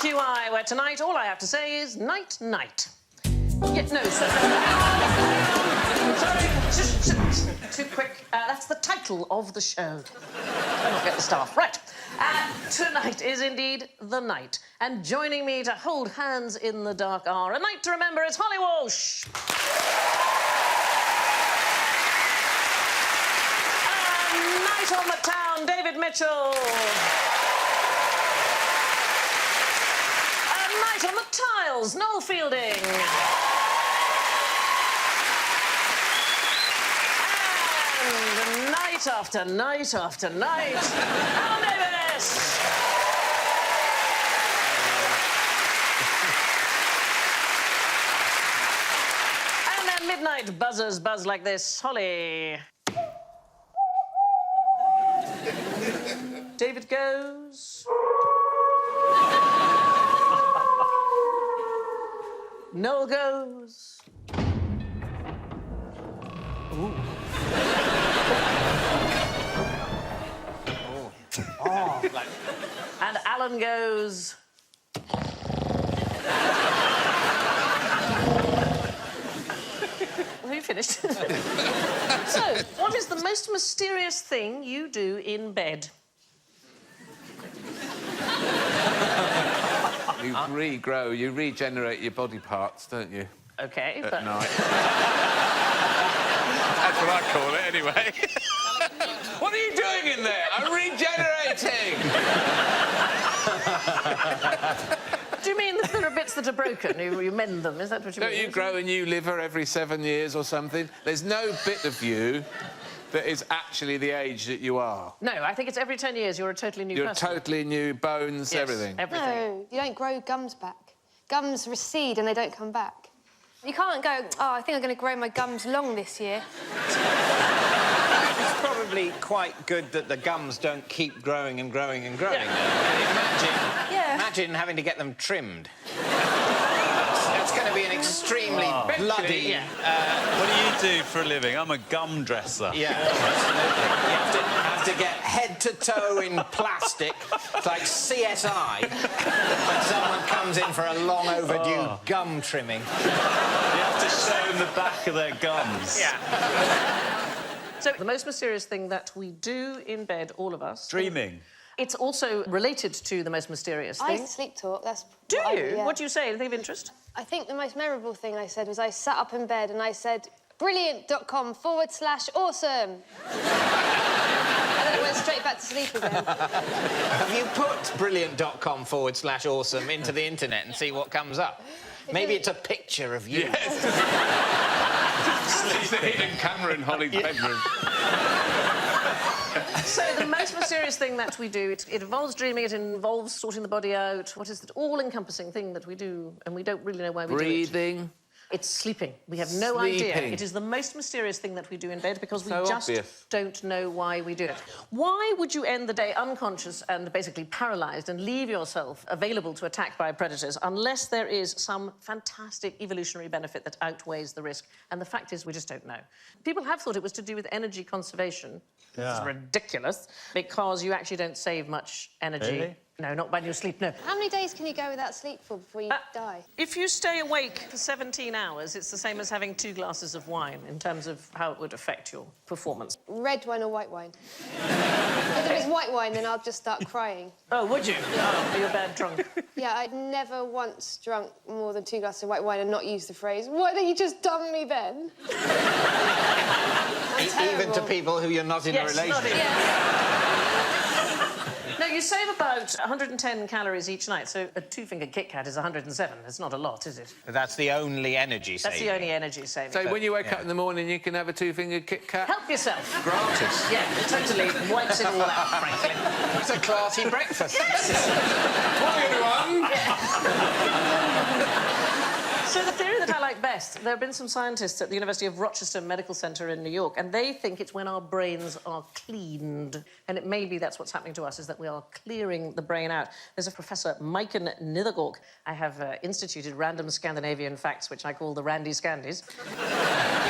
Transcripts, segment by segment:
QI, where tonight all I have to say is night-night. Yeah, no, sorry. Too quick. That's the title of the show. Don't forget the staff. Right. Tonight is indeed the night. And joining me to hold hands in the dark are A Night to Remember, it's Holly Walsh. A Night on the Town, David Mitchell. A Night on the Tiles, Noel Fielding. And night after night after night, Alan Davis. And then midnight buzzers buzz like this, Holly. David goes. Noel goes. Ooh. Oh, like... And Alan goes. Have you finished? So, what is the most mysterious thing you do in bed? You regrow, you regenerate your body parts, don't you? OK, At but... night. That's what I call it, anyway. What are you doing in there? I'm regenerating! Do you mean that there are bits that are broken? You mend them, is that what you mean? Don't you grow a new liver every 7 years or something? There's no bit of you that is actually the age that you are. No, I think it's every 10 years you're a totally new person. You're totally new, bones, yes, everything. No, you don't grow gums back. Gums recede and they don't come back. You can't go, oh, I think I'm going to grow my gums long this year. It's probably quite good that the gums don't keep growing and growing and growing. Yeah. Imagine having to get them trimmed. That's going to be an extremely bloody... Yeah. What do you do for a living? I'm a gum dresser. Yeah, absolutely. You have to get head to toe in plastic. It's like CSI. When someone comes in for a long overdue gum trimming. You have to show them the back of their gums. Yeah. So, the most mysterious thing that we do in bed, all of us... Dreaming. It's also related to the most mysterious thing. I used to sleep talk, that's... Do what you? yeah. What do you say? Anything of interest? I think the most memorable thing I said was I sat up in bed and I said, brilliant.com/awesome. And then I went straight back to sleep again. Have you put brilliant.com/awesome into the internet and see what comes up? Maybe it's a picture of you. Yes. It's the hidden camera in Holly's bedroom. So, the most mysterious thing that we do, it involves dreaming, it involves sorting the body out. What is the all-encompassing thing that we do, and we don't really know why we do it? Breathing. It's sleeping. We have no idea. It is the most mysterious thing that we do in bed because we just don't know why we do it. Why would you end the day unconscious and basically paralysed and leave yourself available to attack by predators unless there is some fantastic evolutionary benefit that outweighs the risk? And the fact is, we just don't know. People have thought it was to do with energy conservation. Yeah. It's ridiculous because you actually don't save much energy. Really? No, not when you sleep, no. How many days can you go without sleep for before you die? If you stay awake for 17 hours, it's the same as having 2 glasses of wine in terms of how it would affect your performance. Red wine or white wine? If it was white wine, then I'll just start crying. Oh, would you? Oh, you're bad drunk. Yeah, I'd never once drunk more than 2 glasses of white wine and not use the phrase, why don't you just dump me then? Even to people who you're not in a relationship. No, you save about 110 calories each night, so a 2-finger Kit Kat is 107. It's not a lot, is it? But that's the only energy saving. That's the only energy saving. So when you wake up in the morning, you can have a 2-finger Kit Kat? Help yourself. Gratis. Yeah, it totally wipes it all out, frankly. It's a classy breakfast. Morning, everyone! So the theory that I like best, there have been some scientists at the University of Rochester Medical Center in New York, and they think it's when our brains are cleaned. And it may be that's what's happening to us, is that we are clearing the brain out. There's a Professor Maiken Nithergork. I have instituted random Scandinavian facts, which I call the Randy Scandies.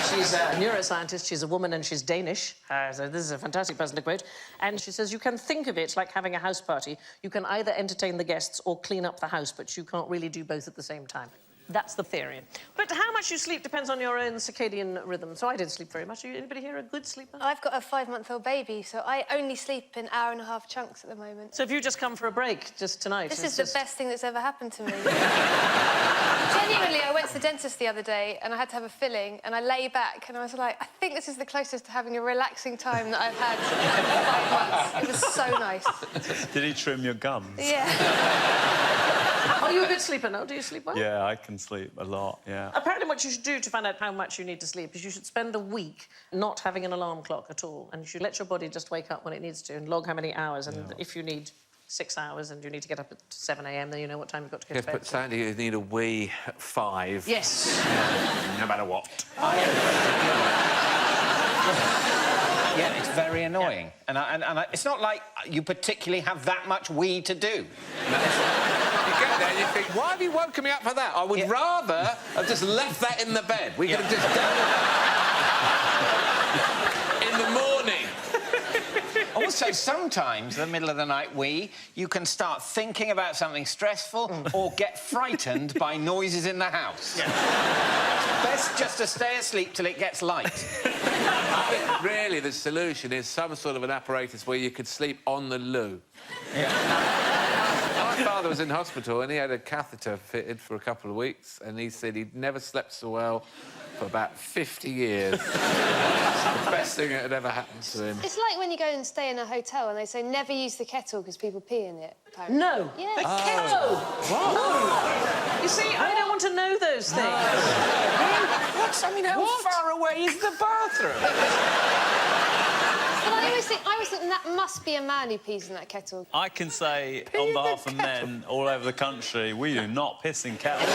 She's a neuroscientist, she's a woman, and she's Danish. So this is a fantastic person to quote. And she says, you can think of it like having a house party. You can either entertain the guests or clean up the house, but you can't really do both at the same time. That's the theory. But how much you sleep depends on your own circadian rhythm. So I didn't sleep very much. Are you, anybody here a good sleeper? I've got a 5-month-old baby, so I only sleep in hour-and-a-half chunks at the moment. So if you just come for a break just tonight... This is the best thing that's ever happened to me. Genuinely, I went to the dentist the other day and I had to have a filling and I lay back and I was like, I think this is the closest to having a relaxing time that I've had in 5 months. It was so nice. Did he trim your gums? Yeah. Are you a good sleeper now? Do you sleep well? Yeah, I can sleep a lot, yeah. Apparently what you should do to find out how much you need to sleep is you should spend a week not having an alarm clock at all, and you should let your body just wake up when it needs to and log how many hours, and if you need 6 hours and you need to get up at 7 a.m, then you know what time you've got to go to bed. Yes, but Sandy, you need a wee at 5. Yes. No matter what. Yeah, it's very annoying. And it's not like you particularly have that much wee to do. You get there and you think, why have you woken me up for that? I would rather have just left that in the bed. We could have just done it in the morning. Also, sometimes, in the middle of the night wee, you can start thinking about something stressful or get frightened by noises in the house. Yeah. It's best just to stay asleep till it gets light. I think really the solution is some sort of an apparatus where you could sleep on the loo. Yeah. My father was in hospital and he had a catheter fitted for a couple of weeks, and he said he'd never slept so well for about 50 years. It's the best thing that had ever happened to him. It's like when you go and stay in a hotel and they say never use the kettle because people pee in it, apparently. No. Yeah. The kettle! What? No. You see, I don't want to know those things. What? I mean, how far away is the bathroom? But I always think that must be a man who pees in that kettle. I can say, on behalf of men all over the country, we do not piss in kettles.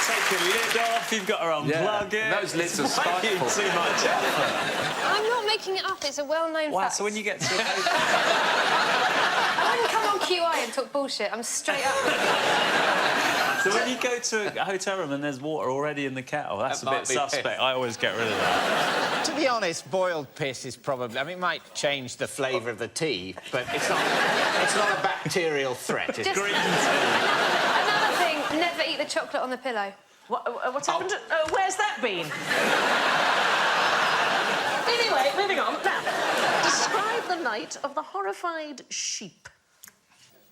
Take a lid off, you've got to unplug it. Those lids are spiteful. Too much effort. I'm not making it up, it's a well-known fact. So when you get to... I wouldn't come on QI and talk bullshit, I'm straight up. So when you go to a hotel room and there's water already in the kettle, that's a bit suspect. Piss. I always get rid of that. To be honest, boiled piss is probably... I mean, it might change the flavour of the tea, but it's not a bacterial threat. It's Green tea. Another thing, never eat the chocolate on the pillow. What's happened? Where's that been? Anyway, moving on. Now, describe the night of the horrified sheep.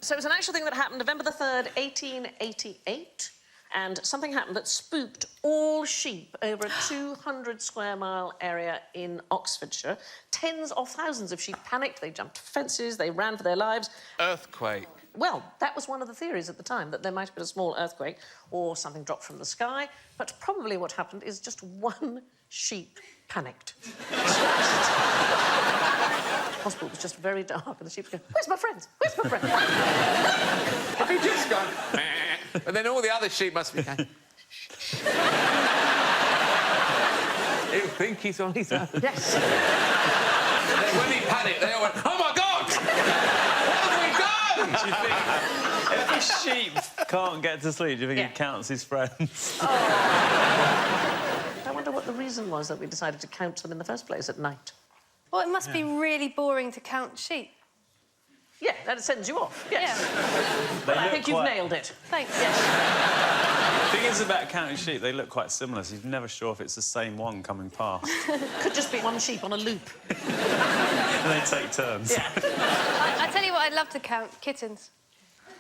So it was an actual thing that happened November the 3rd, 1888, and something happened that spooked all sheep over a 200-square-mile area in Oxfordshire. Tens of thousands of sheep panicked, they jumped fences, they ran for their lives. Earthquake. Well, that was one of the theories at the time, that there might have been a small earthquake or something dropped from the sky, but probably what happened is just one sheep panicked. The hospital was just very dark, and the sheep were going, where's my friends? Where's my friends? Have you just gone... And then all the other sheep must be going... He'll think he's on his own. Yes. And then when he panicked, they all went, oh, my God! What have we done? Do you think if a sheep can't get to sleep, do you think he counts his friends? Oh. I wonder what the reason was that we decided to count them in the first place at night. Well, it must be really boring to count sheep. Yeah, that sends you off, yes. Yeah. Well, I think you've nailed it. Thanks. The thing is about counting sheep, they look quite similar, so you're never sure if it's the same one coming past. Could just be one sheep on a loop. And they take turns. Yeah. I tell you what I'd love to count, kittens.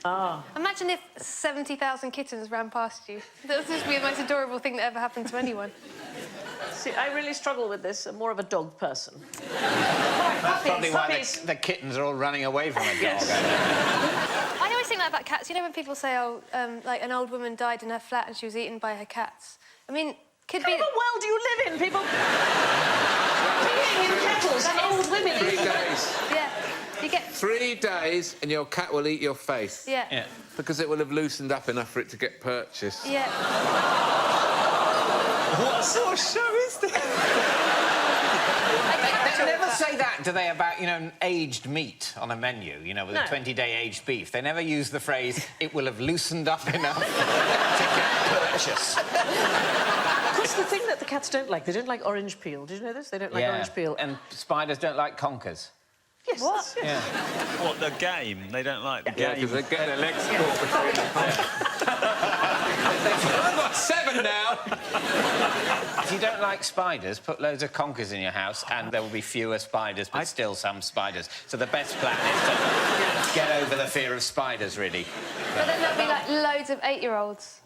Ah. Imagine if 70,000 kittens ran past you. That would just be the most adorable thing that ever happened to anyone. See, I really struggle with this. I'm more of a dog person. That's probably why the kittens are all running away from a dog. Yes. I always think that about cats. You know when people say, oh, like an old woman died in her flat and she was eaten by her cats? I mean, could be... What world do you live in, people? Peeing in kettles and old women. 3 days. Yeah. You get... 3 days and your cat will eat your face. Yeah. Because it will have loosened up enough for it to get purchased. Yeah. What sort of show is this? They never say that, do they, about, you know, aged meat on a menu, you know, with a 20-day aged beef. They never use the phrase, it will have loosened up enough to get purchase. That's the thing that the cats don't like. They don't like orange peel. Did you know this? They don't like orange peel. And spiders don't like conkers. Yes. What? Yeah. What, the game? They don't like the Yeah, game. because they get their legs caught between them. I've got 7 now. If you don't like spiders, put loads of conkers in your house and there will be fewer spiders, but still some spiders. So the best plan is to get over the fear of spiders, really. But then there'll be, like, loads of 8-year-olds.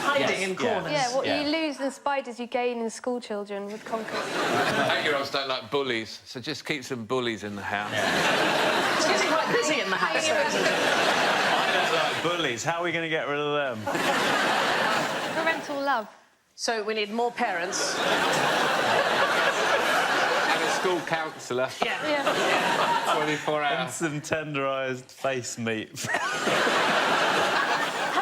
Hiding in corners. Yeah, what you lose in spiders, you gain in school children with conkers. 8-year-olds don't like bullies, so just keep some bullies in the house. It's getting quite busy in the house, though, isn't it? I don't like bullies. How are we going to get rid of them? Parental love. So we need more parents. And a school counsellor. Yeah. 24 And hours. some tenderised face meat.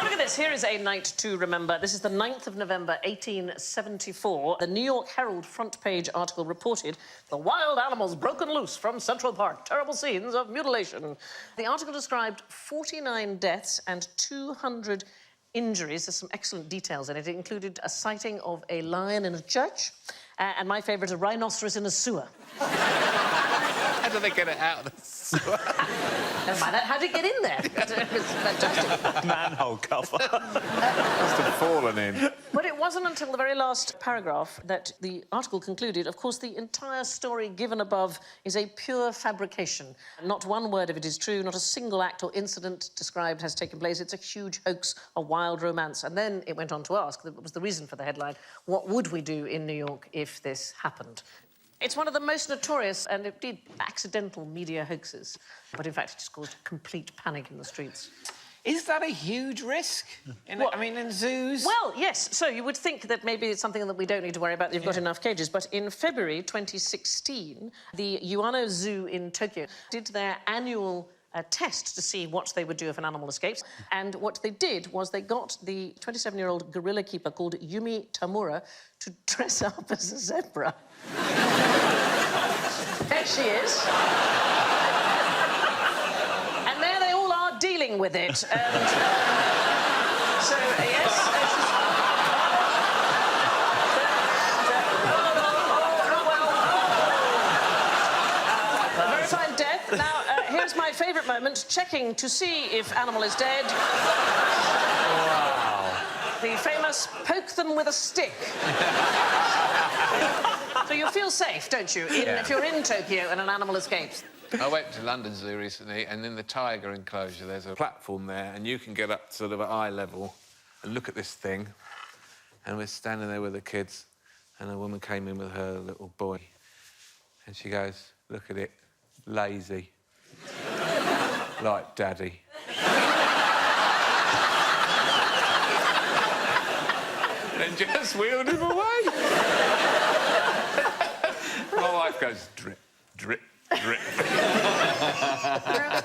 Look at this. Here is a night to remember. This is the 9th of November, 1874. The New York Herald front page article reported the wild animals broken loose from Central Park. Terrible scenes of mutilation. The article described 49 deaths and 200 injuries. There's some excellent details in it. It included a sighting of a lion in a church and my favourite, a rhinoceros in a sewer. How do they get it out of the sewer? Never mind that. How did it get in there? It was fantastic. Manhole cover. Must have fallen in. But it wasn't until the very last paragraph that the article concluded. Of course, the entire story given above is a pure fabrication. Not one word of it is true, not a single act or incident described has taken place. It's a huge hoax, a wild romance. And then it went on to ask, that was the reason for the headline, what would we do in New York if this happened? It's one of the most notorious and indeed accidental media hoaxes. But in fact, it just caused complete panic in the streets. Is that a huge risk? In zoos? Well, yes. So you would think that maybe it's something that we don't need to worry about. You've got enough cages. But in February 2016, the Ueno Zoo in Tokyo did their annual test to see what they would do if an animal escapes. And what they did was they got the 27-year-old gorilla keeper called Yumi Tamura to dress up as a zebra. There she is. And there they all are dealing with it. And so, yes... verified death. Now, here's my favourite moment, checking to see if animal is dead. Wow. The famous poke them with a stick. So you feel safe, don't you, if you're in Tokyo and an animal escapes? I went to London Zoo recently, and in the tiger enclosure, there's a platform there, and you can get up sort of at eye level and look at this thing. And we're standing there with the kids, and a woman came in with her little boy, and she goes, "Look at it, lazy, like Daddy." And just wheeled him away. My wife goes, drip, drip, drip.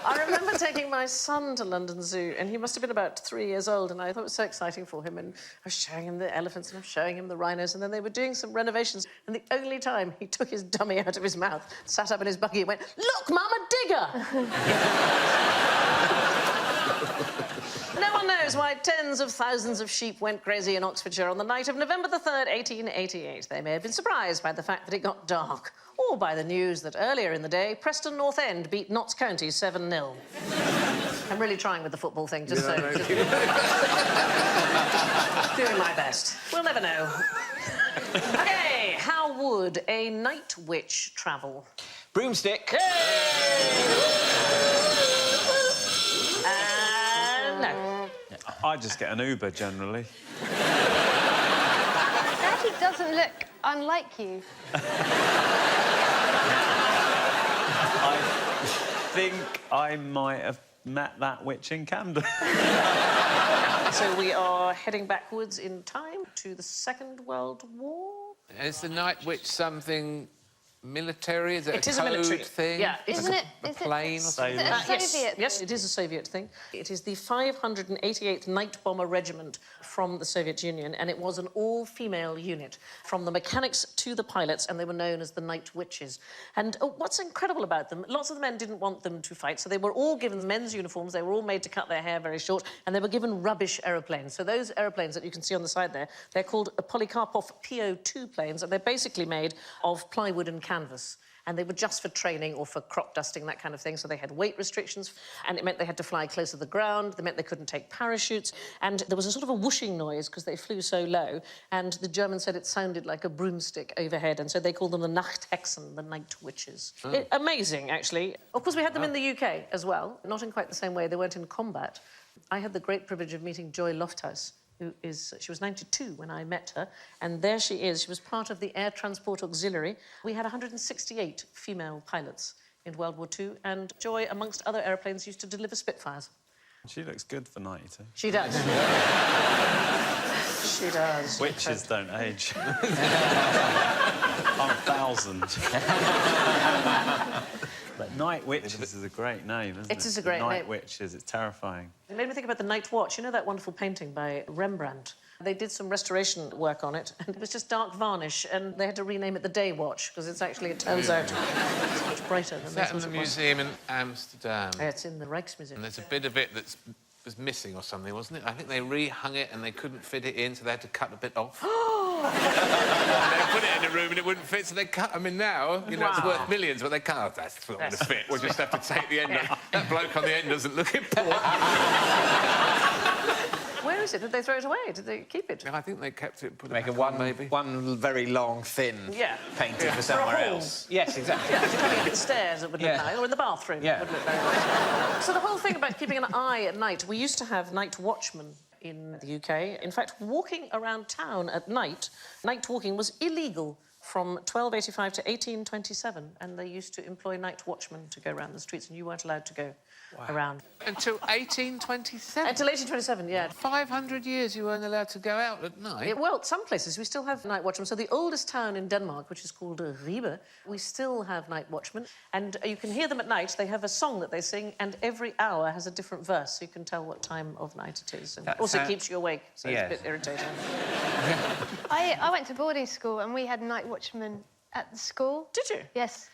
I remember taking my son to London Zoo, and he must have been about 3 years old, and I thought it was so exciting for him, and I was showing him the elephants, and I was showing him the rhinos, and then they were doing some renovations, and the only time he took his dummy out of his mouth, sat up in his buggy and went, "Look, Mum, a digger!" No one knows why tens of thousands of sheep went crazy in Oxfordshire on the night of November the 3rd, 1888. They may have been surprised by the fact that it got dark, or by the news that earlier in the day, Preston North End beat Notts County 7-0. I'm really trying with the football thing, just so... Doing my best. We'll never know. OK, how would a night witch travel? Broomstick. No. I just get an Uber, generally. Daddy doesn't look unlike you. I think I might have met that witch in Camden. So we are heading backwards in time to the Second World War. Is the night witch something military? Is it It a is a code military thing? Yeah. Isn't it? A plane or something? Is it a Soviet Yes, thing? it is a Soviet thing. It is the 588th Night Bomber Regiment from the Soviet Union, and it was an all-female unit, from the mechanics to the pilots, and they were known as the Night Witches. And what's incredible about them, lots of the men didn't want them to fight, so they were all given men's uniforms, they were all made to cut their hair very short, and they were given rubbish aeroplanes. So those aeroplanes that you can see on the side there, they're called Polikarpov PO2 planes, and they're basically made of plywood and canvas. And they were just for training or for crop dusting, that kind of thing. So they had weight restrictions, and it meant they had to fly close to the ground. They meant they couldn't take parachutes. And there was a sort of a whooshing noise because they flew so low. And the Germans said it sounded like a broomstick overhead. And so they called them the Nachthexen, the Night Witches. Amazing, actually. Of course, we had them in the UK as well. Not in quite the same way. They weren't in combat. I had the great privilege of meeting Joy Lofthouse, she was 92 when I met her, and there she is. She was part of the Air Transport Auxiliary. We had 168 female pilots in World War II, and Joy, amongst other aeroplanes, used to deliver Spitfires. She looks good for 92. She does. She does. Witches don't age. I'm 1,000. But Night Witches is a great name, isn't it? It is a great name. Night Witches, it's terrifying. It made me think about the Night Watch. You know that wonderful painting by Rembrandt? They did some restoration work on it, and it was just dark varnish, and they had to rename it the Day Watch, because it's actually, it turns out, it's much brighter than Is that in the museum in Amsterdam? It's in the Rijksmuseum. And there's a bit of it that was missing or something, wasn't it? I think they rehung it and they couldn't fit it in, so they had to cut a bit off. They put it in a room and it wouldn't fit, so they cut them in now. You know, it's worth millions, but they can't. Oh, that's not going to fit. We'll just have to take the end off. That bloke on the end doesn't look important. Where is it? Did they throw it away? Did they keep it? I think they kept it, put it Make back a on, maybe. one very long, thin painting for somewhere else. Yes, exactly. Yeah, if you're coming up the stairs, it would look nice. Or in the bathroom, it would look very nice. So the whole thing about keeping an eye at night, we used to have night watchmen in the UK. In fact, walking around town at night walking was illegal from 1285 to 1827, and they used to employ night watchmen to go around the streets, and you weren't allowed to go around. Until 1827? Until 1827, yeah. 500 years you weren't allowed to go out at night? Well, some places we still have night watchmen. So the oldest town in Denmark, which is called Ribe, we still have night watchmen, and you can hear them at night. They have a song that they sing, and every hour has a different verse, so you can tell what time of night it is. And also keeps you awake, so it's a bit irritating. I went to boarding school and we had night watchmen at the school. Did you? Yes.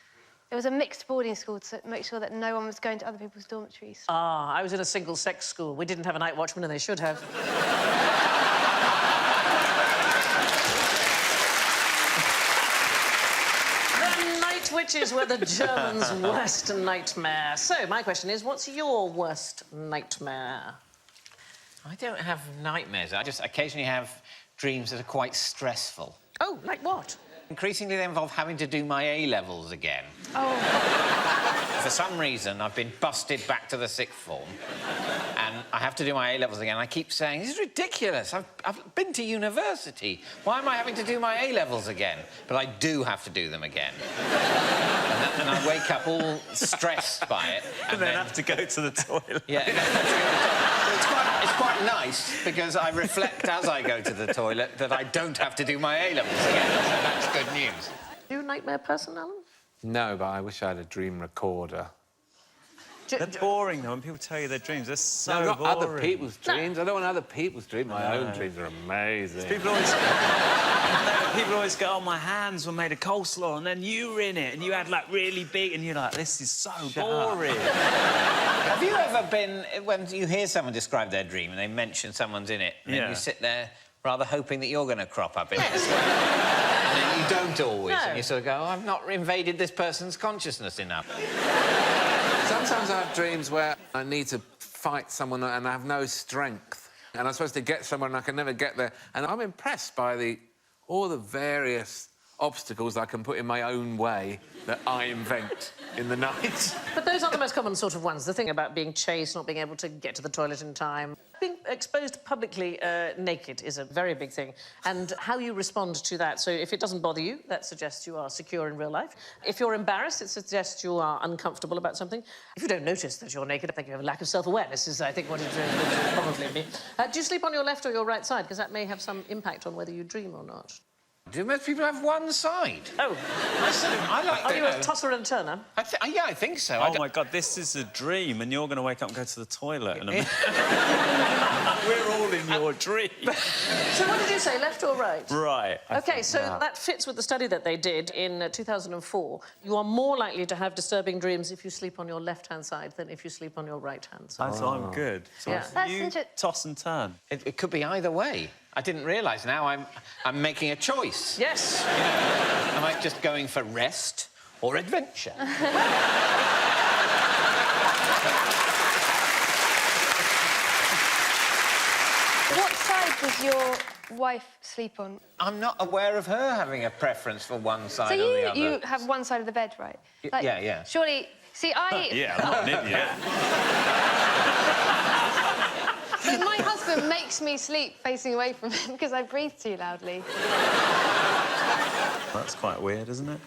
It was a mixed boarding school to make sure that no one was going to other people's dormitories. Ah, I was in a single-sex school. We didn't have a night watchman, and they should have. The Night Witches were the Germans' worst nightmare. So, my question is, what's your worst nightmare? I don't have nightmares. I just occasionally have dreams that are quite stressful. Oh, like what? Increasingly, they involve having to do my A-levels again. Oh. For some reason, I've been busted back to the sixth form, and I have to do my A-levels again. I keep saying, this is ridiculous. I've been to university. Why am I having to do my A-levels again? But I do have to do them again. And I wake up all stressed by it. And then have to go to the toilet. Yeah. It's quite nice, because I reflect as I go to the toilet that I don't have to do my A-levels again. So that's good news. Are you a nightmare person, Alan? No, but I wish I had a dream recorder. They're boring, though, when people tell you their dreams. They're so boring. Not other people's dreams. I don't want other people's dreams. My own dreams are amazing. People always go, oh, my hands were made of coleslaw, and then you were in it, and you had, like, really big, and you're like, this is so boring. Have you ever been, when you hear someone describe their dream and they mention someone's in it, and then you sit there rather hoping that you're going to crop up in it as well? And then you don't always, and you sort of go, oh, I've not invaded this person's consciousness enough. Sometimes I have dreams where I need to fight someone and I have no strength, and I'm supposed to get someone and I can never get there. And I'm impressed by all the various obstacles I can put in my own way that I invent in the night. But those aren't the most common sort of ones. The thing about being chased, not being able to get to the toilet in time. Being exposed publicly naked is a very big thing, and how you respond to that. So if it doesn't bother you, that suggests you are secure in real life. If you're embarrassed, it suggests you are uncomfortable about something. If you don't notice that you're naked, I think you have a lack of self-awareness, is, I think, what it would probably be. Do you sleep on your left or your right side? Because that may have some impact on whether you dream or not. Do most people have one side? Oh. I like Are that. you a tosser and turner? Yeah, I think so. Oh, my God, this is a dream, and you're going to wake up and go to the toilet in a minute. We're all in your dream. So what did you say, left or right? Right. OK, so that fits with the study that they did in 2004. You are more likely to have disturbing dreams if you sleep on your left-hand side than if you sleep on your right-hand side. So I'm good. So Yeah. That's you toss and turn. It could be either way. I didn't realise. Now I'm making a choice. Yes. You know, am I just going for rest or adventure? What side does your wife sleep on? I'm not aware of her having a preference for one side So or the other. you have one side of the bed, right? Yeah. Surely... See, Yeah, I'm not an idiot. So my husband makes me sleep facing away from him because I breathe too loudly. That's quite weird, isn't it?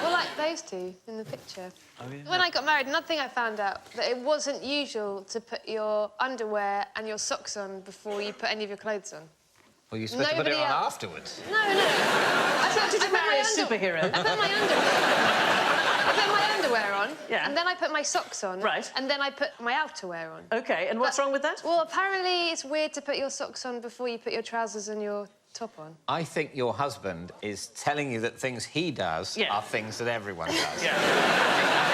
Well, like those two in the picture. Oh, yeah. When I got married, another thing I found out, that it wasn't usual to put your underwear and your socks on before you put any of your clothes on. Well, you're supposed to put it on Nobody else. afterwards. No. I thought, Did you marry a superhero? I put my underwear on, Yeah. and then I put my socks on, Right. and then I put my outerwear on. OK, and what's wrong with that? Well, apparently it's weird to put your socks on before you put your trousers and your top on. I think your husband is telling you that things he does are things that everyone does. Yeah. I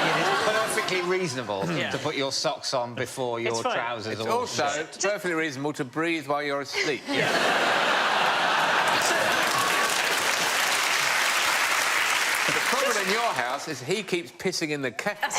think it is perfectly reasonable Yeah. to put your socks on before your fine. trousers. It's or also perfectly reasonable to breathe while you're asleep. The problem in your house is he keeps pissing in the kettle.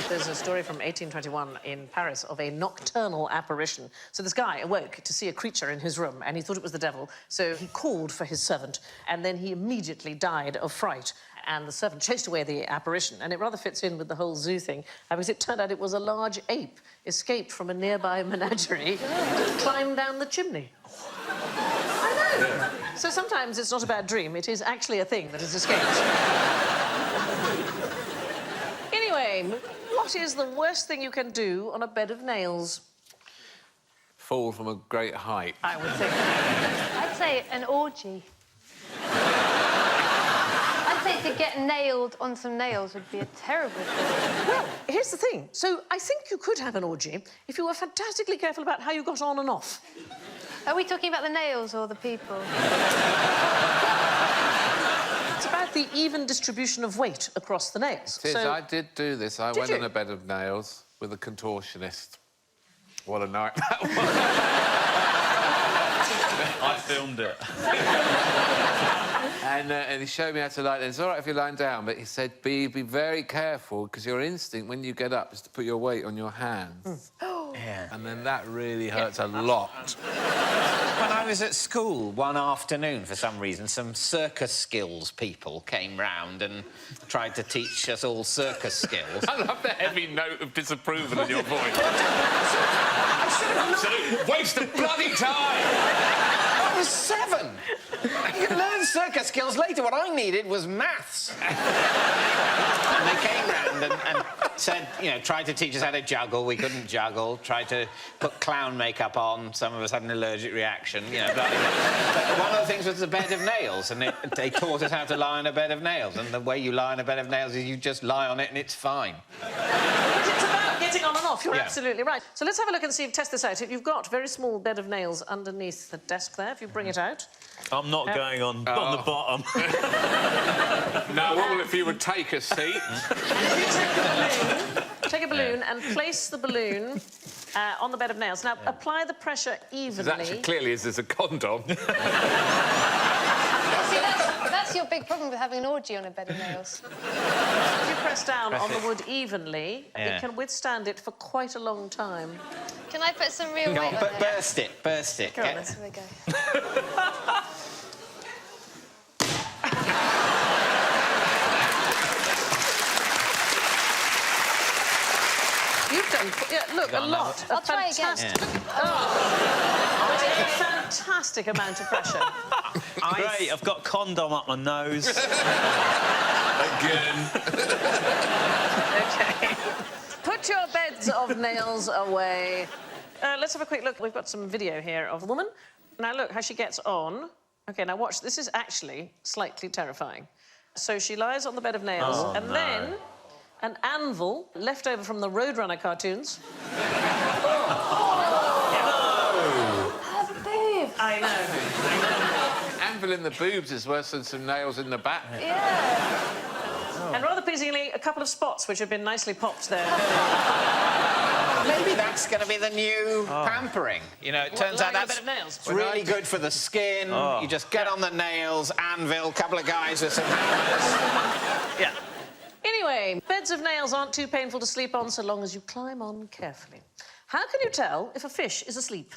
There's a story from 1821 in Paris of a nocturnal apparition. So this guy awoke to see a creature in his room, and he thought it was the devil, so he called for his servant, and then he immediately died of fright. And the servant chased away the apparition, and it rather fits in with the whole zoo thing, because it turned out it was a large ape escaped from a nearby menagerie and climbed down the chimney. I know. So sometimes it's not a bad dream, it is actually a thing that has escaped. Anyway, what is the worst thing you can do on a bed of nails? Fall from a great height. I would think. I'd say an orgy. I'd say to get nailed on some nails would be a terrible thing. Well, here's the thing. So I think you could have an orgy if you were fantastically careful about how you got on and off. Are we talking about the nails or the people? It's about the even distribution of weight across the nails. It is, I did do this. I went you? on a bed of nails with a contortionist. What a night that was. I filmed it. And he showed me how to lie down. It's all right if you're lying down, but he said, be very careful, because your instinct when you get up is to put your weight on your hands. Yeah. And then that really hurts a lot. When I was at school one afternoon, for some reason, some circus skills people came round and tried to teach us all circus skills. I love the heavy note of disapproval in your voice. Absolute waste of bloody time! I was 7. You can learn circus skills later. What I needed was maths. And they came round and said, you know, tried to teach us how to juggle. We couldn't juggle. Tried to put clown makeup on. Some of us had an allergic reaction, you know. But one of the things was the bed of nails, and they taught us how to lie on a bed of nails. And the way you lie on a bed of nails is you just lie on it and it's fine. But it's about getting on and off. You're Yeah. absolutely right. So let's have a look and see, test this out. If you've got a very small bed of nails underneath the desk there, if you bring it out. I'm not going on the bottom. No, well, if you would take a seat. And if you take a balloon and place the balloon on the bed of nails. Now, apply the pressure evenly. Actually, clearly, is there's a condom. See, that's your big problem with having an orgy on a bed of nails. If you press down on the wood evenly, Yeah. it can withstand it for quite a long time. Can I put some real Go weight on, on it? burst it, burst it. Go on, There we go. You've done, look, a lot. I'll try again. Fantastic. Oh, a fantastic amount of pressure. Great, I've got condom up my nose. Again. OK. Put your beds of nails away. Let's have a quick look. We've got some video here of a woman. Now, look how she gets on. OK, now watch. This is actually slightly terrifying. So she lies on the bed of nails, and then an anvil left over from the Roadrunner cartoons. Her boobs. I know. Anvil in the boobs is worse than some nails in the back. Yeah. And rather pleasingly, a couple of spots which have been nicely popped there. Maybe that's going to be the new pampering. You know, it turns out that's nails. really good for the skin. You just get on the nails, anvil, couple of guys with some hammers. Yeah. Anyway, beds of nails aren't too painful to sleep on so long as you climb on carefully. How can you tell if a fish is asleep?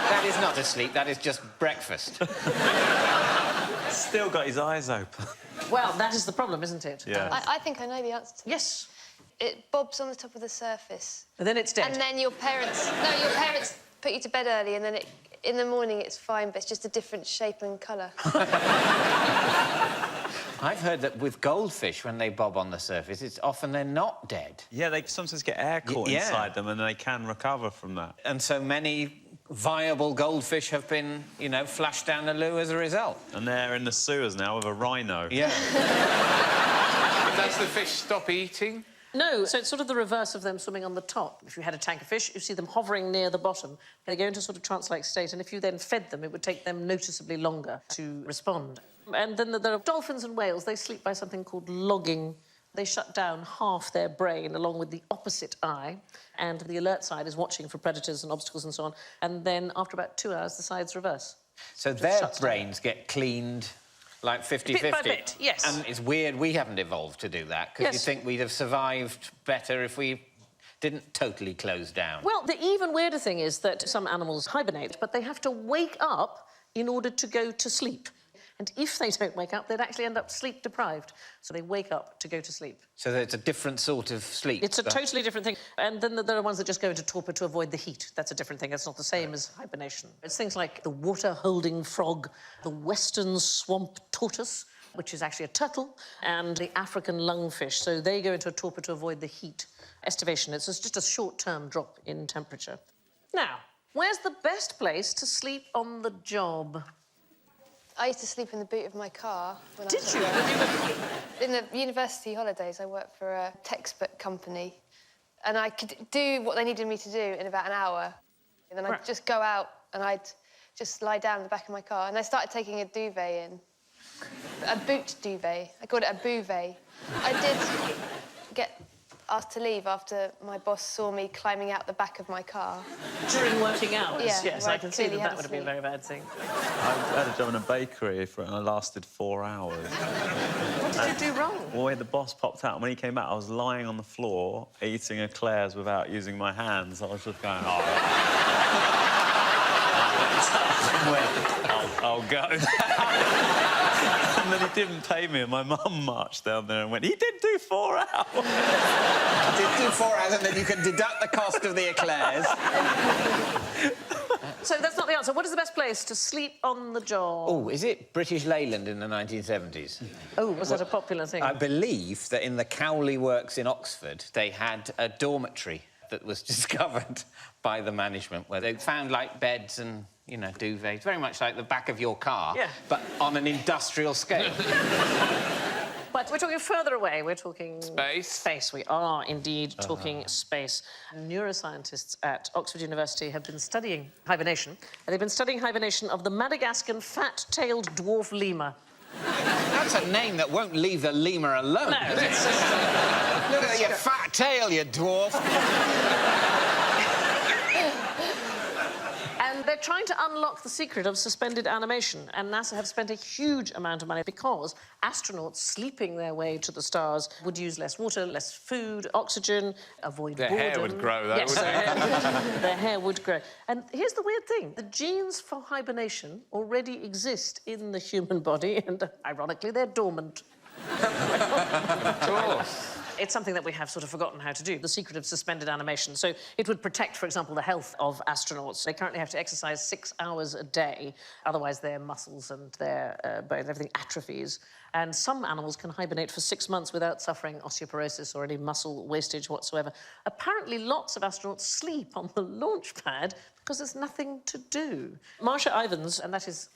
That is not asleep, that is just breakfast. Still got his eyes open. Well, that is the problem, isn't it? Yeah. I think I know the answer to that. Yes. It bobs on the top of the surface. And then it's dead. And then your parents... No, your parents put you to bed early and then in the morning it's fine, but it's just a different shape and colour. I've heard that with goldfish, when they bob on the surface, it's often they're not dead. Yeah, they sometimes get air caught inside them and they can recover from that. And so many viable goldfish have been, you know, flushed down the loo as a result. And they're in the sewers now with a rhino. Yeah. Does the fish stop eating? No, so it's sort of the reverse of them swimming on the top. If you had a tank of fish, you see them hovering near the bottom. They go into a sort of trance-like state, and if you then fed them, it would take them noticeably longer to respond. And then there are dolphins and whales. They sleep by something called logging. They shut down half their brain along with the opposite eye, and the alert side is watching for predators and obstacles and so on. And then after about 2 hours, the sides reverse. So their brains get cleaned like 50-50. Bit by bit, yes. And it's weird we haven't evolved to do that, because you think we'd have survived better if we didn't totally close down. Well, the even weirder thing is that some animals hibernate, but they have to wake up in order to go to sleep. And if they don't wake up, they'd actually end up sleep-deprived. So they wake up to go to sleep. So it's a different sort of sleep. It's a totally different thing. And then there are ones that just go into torpor to avoid the heat. That's a different thing. It's not the same as hibernation. It's things like the water-holding frog, the western swamp tortoise, which is actually a turtle, and the African lungfish. So they go into a torpor to avoid the heat. Estivation, it's just a short-term drop in temperature. Now, where's the best place to sleep on the job? I used to sleep in the boot of my car. When Did you? In the university holidays, I worked for a textbook company, and I could do what they needed me to do in about an hour. And then I'd just go out and I'd just lie down in the back of my car. And I started taking a duvet in. A boot duvet. I called it a bouvet. I did get asked to leave after my boss saw me climbing out the back of my car. During working hours? Yeah, yes, I can see clearly that had would to have been a sleep. very bad thing. I had a job in a bakery and I lasted 4 hours. What did you do wrong? Well, the boss popped out, and when he came out, I was lying on the floor eating eclairs without using my hands. I was just going, oh. I'll go. And then he didn't pay me, and my mum marched down there and went, he did do 4 hours. He did do 4 hours, and then you can deduct the cost of the eclairs. So that's not the answer. What is the best place to sleep on the job? Oh, is it British Leyland in the 1970s? Oh, was that a popular thing? I believe that in the Cowley Works in Oxford, they had a dormitory that was discovered by the management, where they found, like, beds and, you know, duvets, very much like the back of your car, but on an industrial scale. But we're talking further away. We're talking... Space. Space. We are indeed talking space. Neuroscientists at Oxford University have been studying hibernation. They've been studying hibernation of the Madagascan fat-tailed dwarf lemur. That's a name that won't leave the lemur alone. No, it's just... Look at your fat tail, you dwarf. And they're trying to unlock the secret of suspended animation, and NASA have spent a huge amount of money because astronauts sleeping their way to the stars would use less water, less food, oxygen, avoid boredom. Their hair would grow, though, yes, wouldn't it? Their hair would grow. And here's the weird thing. The genes for hibernation already exist in the human body, and ironically, they're dormant. Of course. It's something that we have sort of forgotten how to do, the secret of suspended animation. So it would protect, for example, the health of astronauts. They currently have to exercise 6 hours a day, otherwise their muscles and their bones, everything atrophies. And some animals can hibernate for 6 months without suffering osteoporosis or any muscle wastage whatsoever. Apparently, lots of astronauts sleep on the launch pad because there's nothing to do. Marsha Ivins, and that is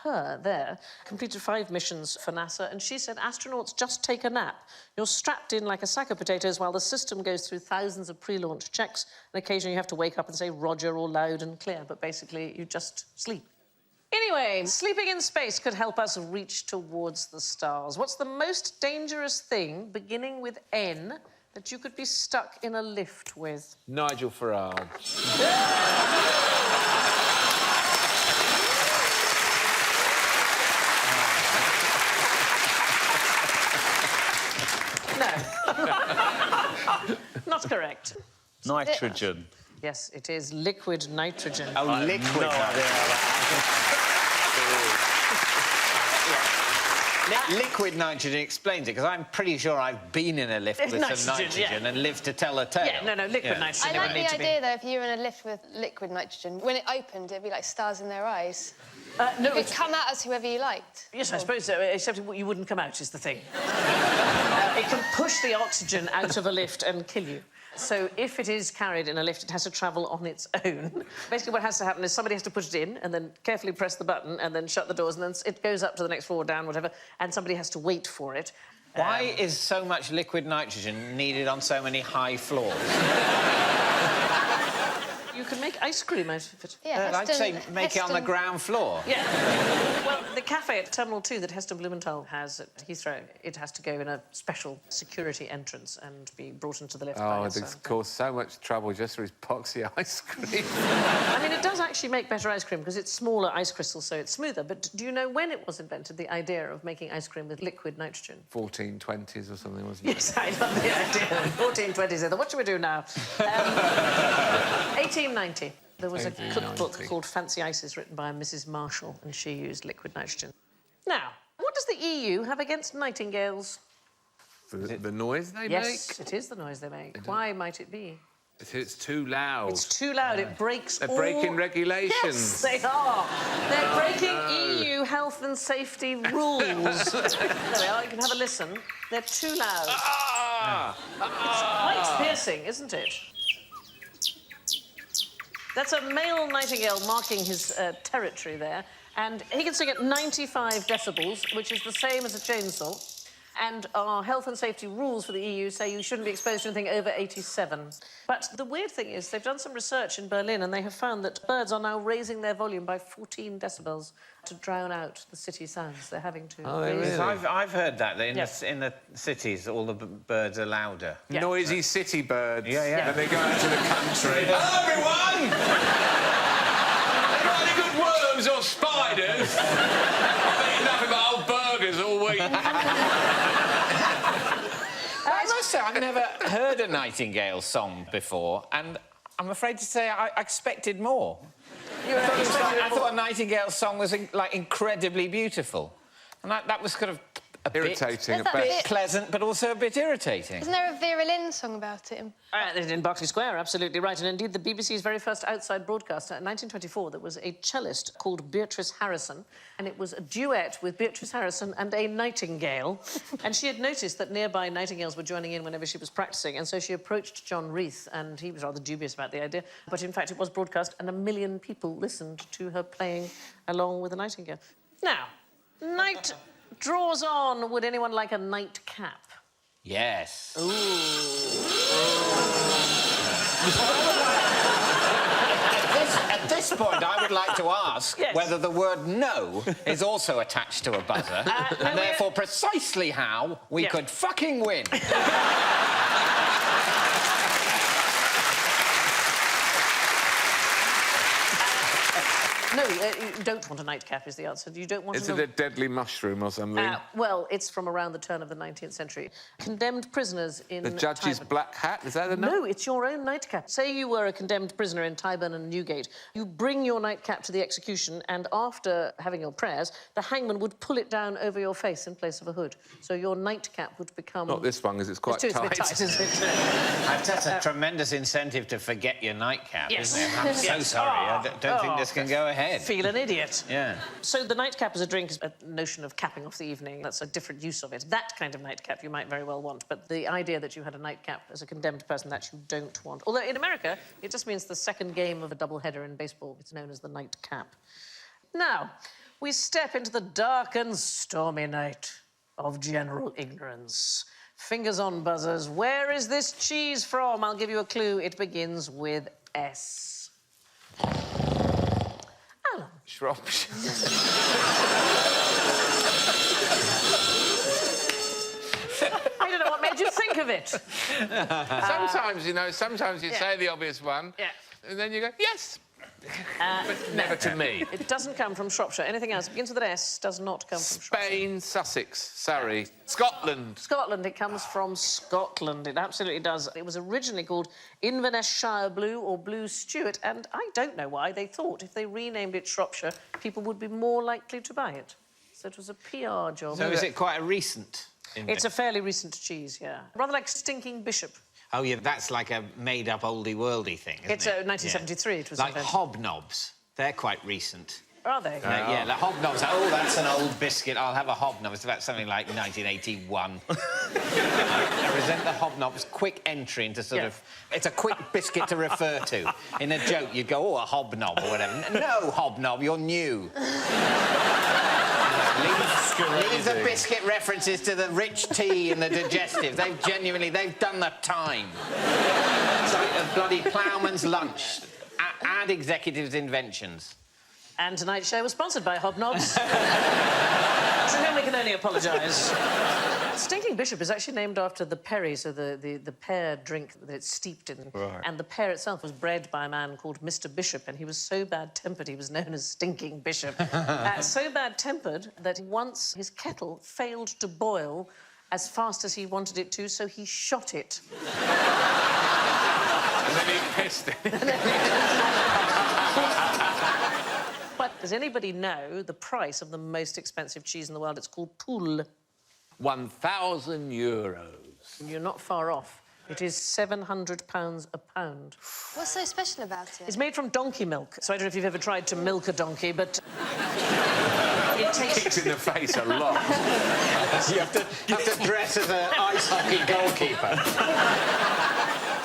her there, completed 5 missions for NASA, and she said astronauts just take a nap. You're strapped in like a sack of potatoes while the system goes through thousands of pre-launch checks, and occasionally you have to wake up and say Roger or loud and clear, but basically you just sleep. Anyway, sleeping in space could help us reach towards the stars. What's the most dangerous thing, beginning with N, that you could be stuck in a lift with? Nigel Farage. No. Not correct. Nitrogen. Yes, it is liquid nitrogen. Oh, liquid nitrogen. Liquid nitrogen explains it, because I'm pretty sure I've been in a lift with some nitrogen and lived to tell a tale. Yeah, no, liquid nitrogen. I like the idea, though, if you were in a lift with liquid nitrogen, when it opened, it'd be like stars in their eyes. No, you could come out as whoever you liked. Yes, I suppose so, except you wouldn't come out, is the thing. It can push the oxygen out of a lift and kill you. So if it is carried in a lift, it has to travel on its own. Basically, what has to happen is somebody has to put it in and then carefully press the button and then shut the doors, and then it goes up to the next floor, down, whatever, and somebody has to wait for it. Why is so much liquid nitrogen needed on so many high floors? You can make ice cream out of it. Yeah, I'd say make it on the ground floor. Yeah. Well, the cafe at Terminal 2 that Heston Blumenthal has at Heathrow, it has to go in a special security entrance and be brought into the lift by Oh, its it's caused so much trouble just for his poxy ice cream. I mean, it does actually make better ice cream because it's smaller ice crystals, so it's smoother. But do you know when it was invented, the idea of making ice cream with liquid nitrogen? 1420s or something, wasn't it? Yes, I love the idea. 1420s. What should we do now? 1890. There was a cookbook called Fancy Ices written by Mrs. Marshall, and she used liquid nitrogen. Now, what does the EU have against nightingales? The noise they make? Yes, it is the noise they make. Why might it be? It's too loud. It's too loud. It breaks They're breaking regulations. Yes, they are. They're breaking EU health and safety rules. There we are. You can have a listen. They're too loud. It's quite piercing, isn't it? That's a male nightingale marking his territory there, and he can sing at 95 decibels, which is the same as a chainsaw. And our health and safety rules for the EU say you shouldn't be exposed to anything over 87. But the weird thing is they've done some research in Berlin, and they have found that birds are now raising their volume by 14 decibels to drown out the city sounds. They're having to... Oh, really? I've heard that in the cities, all the birds are louder. Yeah. Noisy city birds. Yeah. Then they go out to the country. Hello, everyone! Have you got any good worms or spiders? I've eaten nothing but old burgers all week. I must say, I've never heard a nightingale song before, and I'm afraid to say I expected more. I thought a nightingale song was like incredibly beautiful, and that was kind of a irritating, bit pleasant, but also a bit irritating. Isn't there a Vera Lynn song about it? In Berkeley Square, absolutely right. And indeed, the BBC's very first outside broadcaster in 1924, there was a cellist called Beatrice Harrison, and it was a duet with Beatrice Harrison and a nightingale. And she had noticed that nearby nightingales were joining in whenever she was practising, and so she approached John Reith, and he was rather dubious about the idea. But in fact, it was broadcast, and 1 million people listened to her playing along with the nightingale. Now, night draws on. Would anyone like a nightcap? Yes. Ooh. At this point, I would like to ask whether the word no is also attached to a buzzer, and therefore precisely how we could fucking win. No, You don't want a nightcap, is the answer. You don't want Is it a deadly mushroom or something? Well, it's from around the turn of the 19th century. Condemned prisoners in The judge's Tyburn. black hat? Is that enough? No, it's your own nightcap. Say you were a condemned prisoner in Tyburn and Newgate. You bring your nightcap to the execution, and after having your prayers, the hangman would pull it down over your face in place of a hood. So your nightcap would become... Not this one, because it's quite It's tight. a bit tight, isn't it? That's a tremendous incentive to forget your nightcap, Yes. isn't it? I'm so Yes. sorry. I don't think Oh. this can go ahead. Feel an idiot. Yeah. So the nightcap as a drink is a notion of capping off the evening. That's a different use of it. That kind of nightcap you might very well want, but the idea that you had a nightcap as a condemned person, that you don't want. Although in America, it just means the second game of a doubleheader in baseball. It's known as the nightcap. Now, we step into the dark and stormy night of general ignorance. Fingers on buzzers. Where is this cheese from? I'll give you a clue. It begins with S. Alan. Shropshire. I don't know what made you think of it. Sometimes, you know, sometimes you yeah. say the obvious one, Yeah. and then you go, yes. But never to me. It doesn't come from Shropshire. Anything else begins with an S does not come from Shropshire. Spain, Sussex, Surrey, Scotland. Scotland, it comes from Scotland. It absolutely does. It was originally called Inverness-shire Blue or Blue Stewart, and I don't know why. They thought if they renamed it Shropshire, people would be more likely to buy it. So it was a PR job. So is it quite a recent invention? It's a fairly recent cheese, yeah. Rather like Stinking Bishop. Oh, yeah, that's like a made-up oldie-worldy thing, isn't It's it? 1973 it was Like invented. hobnobs. They're quite recent. Are they? Yeah, like hobnobs. Oh, that's an old biscuit. I'll have a hobnob. It's about something like 1981. I resent the hobnob's quick entry into sort of... It's a quick biscuit to refer to. In a joke, you go, oh, a hobnob or whatever. No, hobnob, you're new. Leave the biscuit references to the rich tea and the digestive. They've done the time. It's like a bloody ploughman's lunch. Add executives' inventions. And tonight's show was sponsored by Hobnobs. To whom we can only apologise. Stinking Bishop is actually named after the perry, so the pear drink that it's steeped in. Right. And the pear itself was bred by a man called Mr. Bishop, and he was so bad-tempered he was known as Stinking Bishop. So bad-tempered that once his kettle failed to boil as fast as he wanted it to, so he shot it. And then he pissed it. But does anybody know the price of the most expensive cheese in the world? It's called Poule. 1,000 euros. You're not far off. It is £700 a pound. What's so special about it? It's made from donkey milk, so I don't know if you've ever tried to milk a donkey, but it Kicks tastes... in the face a lot. You have to dress as an ice hockey goalkeeper.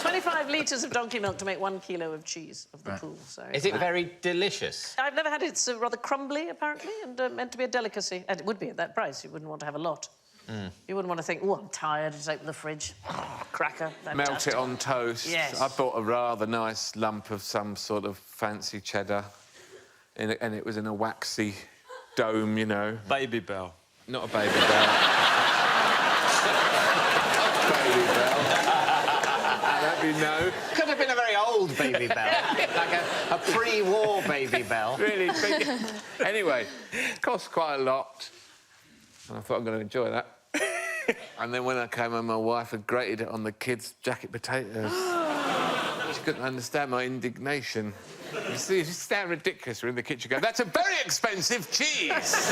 25 litres of donkey milk to make 1 kilo of cheese of the Poule. So Is it very delicious? I've never had it. It's rather crumbly, apparently, and meant to be a delicacy. And it would be at that price. You wouldn't want to have a lot. You wouldn't want to think, oh, I'm tired, just open the fridge. Cracker. Melt fantastic. it on toast. Yes. I bought a rather nice lump of some sort of fancy cheddar, and it was in a waxy dome, you know. Baby Bell. Not a Baby Bell. Baby Bell. That'd be no. Could have been a very old Baby Bell. Like a pre-war Baby Bell. Really big. Anyway, cost quite a lot. And I thought I'm going to enjoy that. And then when I came home, my wife had grated it on the kids' jacket potatoes. She couldn't understand my indignation. You see, it's just that ridiculous. We're in the kitchen going, that's a very expensive cheese!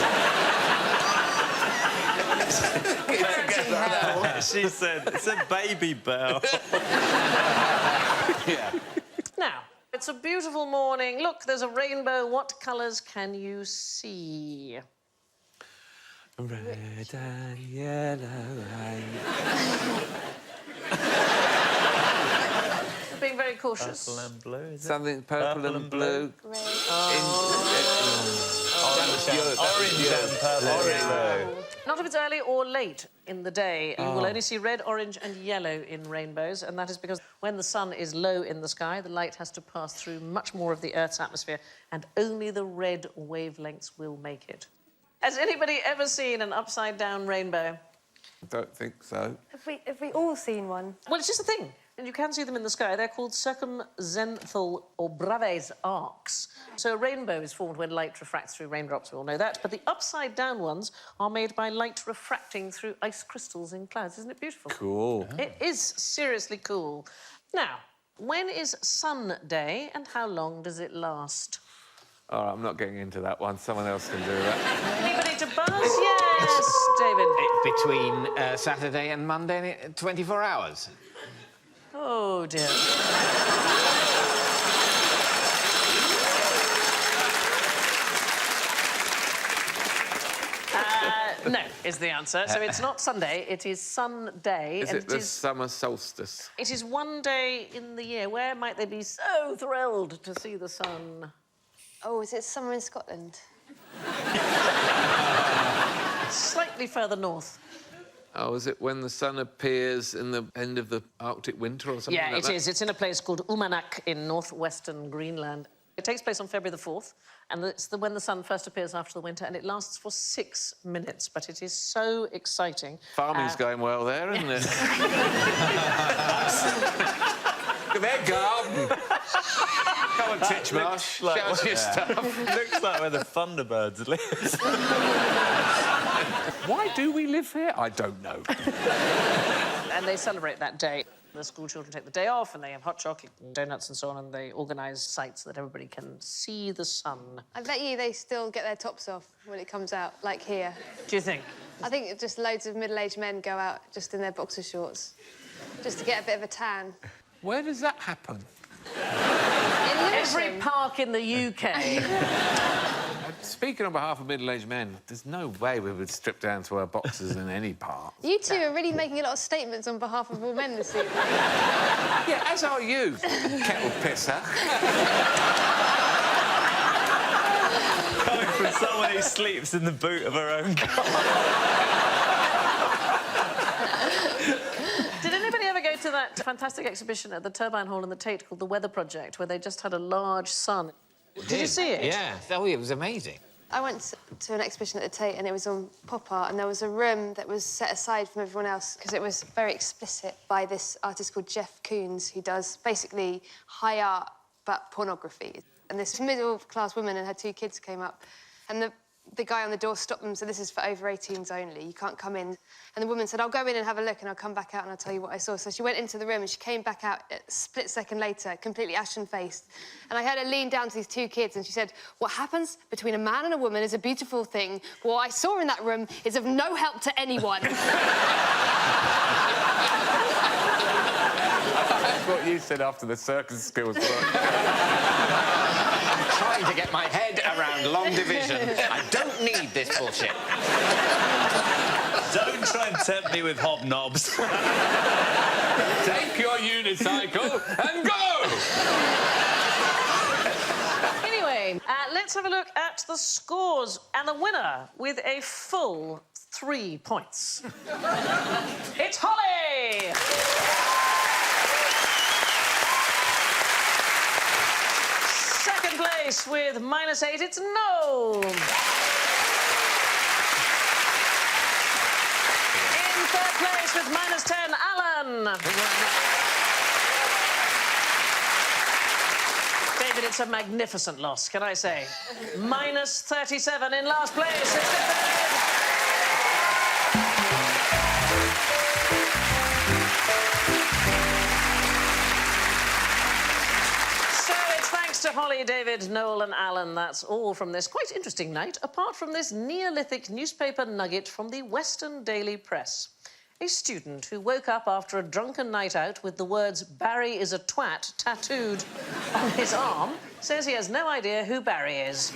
She said, it's a Baby Bell. Yeah. Now, it's a beautiful morning. Look, there's a rainbow. What colours can you see? Red and yellow You're being very cautious. Purple and blue, is it? Something purple and blue. Red. Orange and purple. Not if it's early or late in the day. You will only see red, orange and yellow in rainbows, and that is because when the sun is low in the sky, the light has to pass through much more of the Earth's atmosphere, and only the red wavelengths will make it. Has anybody ever seen an upside-down rainbow? I don't think so. Have we all seen one? Well, it's just a thing. And you can see them in the sky. They're called circumzenthal or Bravais arcs. So a rainbow is formed when light refracts through raindrops, we all know that. But the upside-down ones are made by light refracting through ice crystals in clouds. Isn't it beautiful? Cool. It is seriously cool. Now, when is Sun Day and how long does it last? All right, I'm not getting into that one. Someone else can do that. Anybody to buzz? Yes, David. Between Saturday and Monday, 24 hours. Oh, dear. No, is the answer. So it's not Sunday, it is Sunday. Is it the summer solstice? It is one day in the year. Where might they be so thrilled to see the sun? Oh, is it summer in Scotland? Slightly further north. Oh, is it when the sun appears in the end of the Arctic winter or something like that? Yeah, it is. It's in a place called Umanak in northwestern Greenland. It takes place on February the 4th, and it's when the sun first appears after the winter, and it lasts for 6 minutes, but it is so exciting. Farming's going well there, isn't it? Look at their garden. Come on, Titchmarsh, show us your stuff. Looks like where the Thunderbirds live. Why do we live here? I don't know. And they celebrate that day. The school children take the day off and they have hot chocolate and donuts and so on, and they organise sites so that everybody can see the sun. I bet you they still get their tops off when it comes out, like here. Do you think? I think just loads of middle-aged men go out just in their boxer shorts, just to get a bit of a tan. Where does that happen? Every park in the UK. Speaking on behalf of middle-aged men, there's no way we would strip down to our boxers in any park. You two are really making a lot of statements on behalf of all men this evening. Yeah, as are you, kettle pisser. Coming from someone who sleeps in the boot of her own car. Did anybody ever go to that fantastic exhibition at the Turbine Hall in the Tate called The Weather Project, where they just had a large sun? Did you see it? Yeah. Oh, it was amazing. I went to an exhibition at the Tate and it was on pop art, and there was a room that was set aside from everyone else because it was very explicit by this artist called Jeff Koons, who does basically high art but pornography. And this middle-class woman and her 2 kids came up, and the guy on the door stopped them, so this is for over 18s only, you can't come in. And the woman said, I'll go in and have a look and I'll come back out and I'll tell you what I saw. So she went into the room and she came back out a split second later, completely ashen-faced. And I heard her lean down to these 2 kids and she said, what happens between a man and a woman is a beautiful thing. What I saw in that room is of no help to anyone. That's what you said after the circus skills book. I'm trying to get my head around long division. I don't need this bullshit. Don't try and tempt me with hobnobs. Take your unicycle and go! Anyway, let's have a look at the scores. And the winner with a full 3 points. It's Holly! Second place with -8, it's Noel. In third place with -10, Alan. David, it's a magnificent loss, can I say? -37 in last place, it's David. To Holly, David, Noel and Alan, that's all from this quite interesting night, apart from this Neolithic newspaper nugget from the Western Daily Press. A student who woke up after a drunken night out with the words "Barry is a twat" tattooed on his arm says he has no idea who Barry is.